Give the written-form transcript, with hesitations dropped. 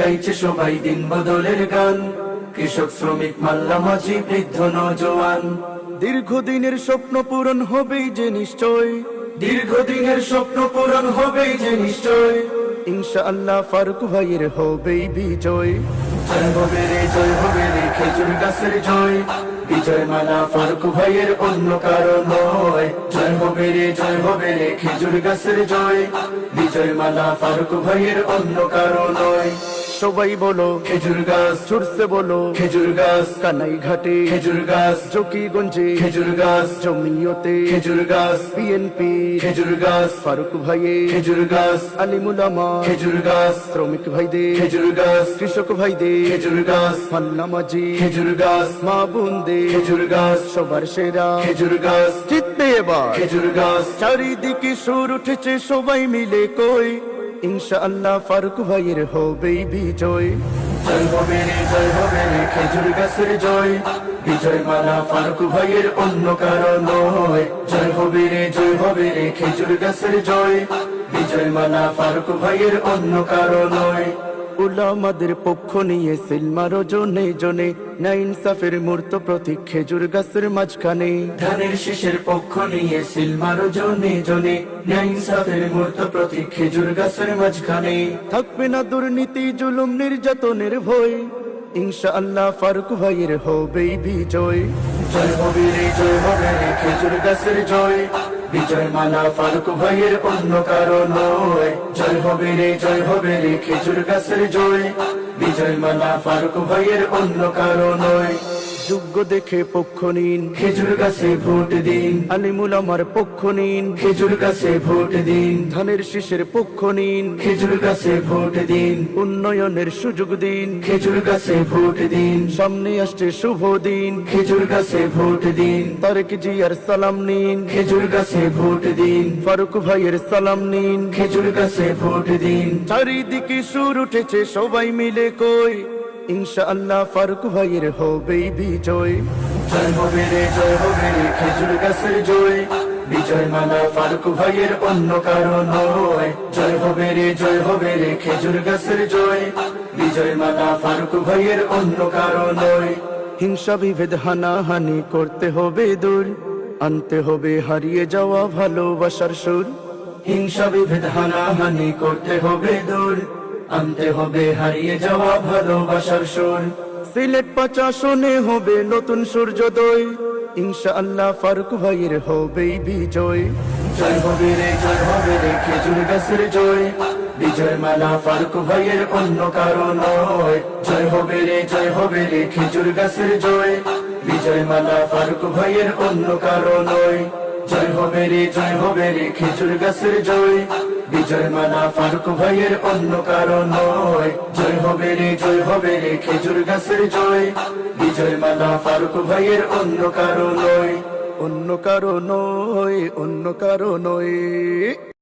গাইছে সবাই দিন বদলের গান, কৃষক শ্রমিক মাল্লা মাঝি বৃদ্ধ নওজোয়ান। দীর্ঘদিনের স্বপ্ন পূরণ হবেই যে নিশ্চয়, দীর্ঘদিনের স্বপ্ন পূরণ হবেই যে নিশ্চয়। ইনশাআল্লাহ ফারুক ভাইয়ের হবেই বিজয়। জয় হবে রে জয় হবে রে খেজুর গাছের জয়, বিজয় মালা ফারুক ভাইয়ের অন্য কারো নয়। জয় হবে রে জয় হবে রে খেজুর গাছের জয়, বিজয় মালা ফারুক ভাইয়ের অন্য কারো নয়। সবাই বলো খেজুর গাছ ছুটছে বলো, খেজুর গাছ কানাই ঘাটে খেজুর গাছ জকিগঞ্জে খেজুর গাছ জমিয়তে খেজুর গাছ বিএনপি খেজুর গাছ ফারুক ভাইয়ে খেজুর গাছ আলিমুলামা খেজুর গাছ শ্রমিক ভাইদের খেজুর গাছ কৃষক ভাইদের খেজুর গাছ মাল্লা মাঝি খেজুর গাছ মা বোনদের খেজুর গাছ সবার সেরা খেজুর গাছ জিতবে এবার খেজুর গাছ। চারিদিকে সুর উঠেছে সবাই মিলে কই, ইনশাআল্লাহ ফারুক ভাইয়ের হবেই বিজয়। জয় হবে রে জয় হবে রে খেজুর গাছের জয়, বিজয় মালা ফারুক ভাইয়ের অন্য কারো নয়। জয় হবে রে জয় হবে রে খেজুর গাছের জয়, বিজয় মালা ফারুক ভাইয়ের অন্য কারো নয়। উলামাদের পক্ষ নিয়ে সিলমার জনে জনে না ইনসাফের মূর্ত প্রতীক খেজুর গাছের মাঝখানে। ধানের শীষের পক্ষ নিয়ে সিলমার জনে জনে, ন্যায় ইনসাফের মূর্ত প্রতীক খেজুর গাছের মাঝখানে। থাকবে না দুর্নীতি জুলুম নির্যাতনের ভয়, ইনশাআল্লাহ ফারুক ভাইয়ের হবেই বিজয়। জয় হবে রে জয় হবে রে খেজুর গাছের জয়, বিজয় মালা ফারুক ভাইয়ের অন্য কারো নয়। জয় হবে রে জয় হবে রে খেজুর গাছের জয়, বিজয় মালা ফারুক ভাইয়ের অন্য কারো নয়। যোগ্য দেখে পক্ষ নিন, খেজুর গাছে ভোট দিন, আলিমুল আমার পক্ষ নিন, খেজুর গাছে ভোট দিন, ধানের শীষের পক্ষ নিন, খেজুর গাছে ভোট দিন, উন্নয়নের সুযোগ দিন, খেজুর গাছে ভোট দিন, সামনে আসছে শুভ দিন, খেজুর গাছে ভোট দিন, তারেক জিয়ার সালাম নিন, খেজুর গাছে ভোট দিন, ফারুক ভাইয়ের সালাম নিন। খেজুর গাছে ভোট দিন। চারিদিকে সুর উঠেছে সবাই মিলে কই, ইনশাআল্লাহ ফারুক ভাইয়ের হবেই বিজয়। জয় হবে রে জয় হবে রে খেজুর গাছের জয়, বিজয় মালা ফারুক ভাইয়ের অন্য কারো নয়। জয় হবে রে জয় হবে রে খেজুর গাছের জয়, বিজয় মালা ফারুক ভাইয়ের অন্য কারো নয়। হিংসা বিভেদ হানাহানি করতে হবে দূর, আনতে হবে হারিয়ে যাওয়া ভালোবাসার সুর। হিংসা বিভেদ হানাহানি করতে হবে দূর, আনতে হবে হারিয়ে যাওয়া ভালোবাসার সুর। সিলেট ৫ আসনে হবে নতুন সূর্যোদয়, ইনশাআল্লাহ ফারুক ভাইয়ের হবেই বিজয়। জয় হবে রে জয় হবে রে খেজুর গাছের জয়, বিজয় মালা ফারুক ভাইয়ের অন্য কারো নয়। জয় হবে রে জয় হবে রে খেজুর গাছের জয়, বিজয় মালা ফারুক ভাইয়ের অন্য কারো নয়। জয় হবে রে জয় হবে রে খেজুর গাছের জয়, বিজয় মালা ফারুক ভাইয়ের অন্য কারো নয়। জয় হবে রে জয় হবে রে খেজুর গাছের জয়, বিজয় মালা ফারুক ভাইয়ের অন্য কারো নয়। অন্য কারো নয়, অন্য কারো নয়।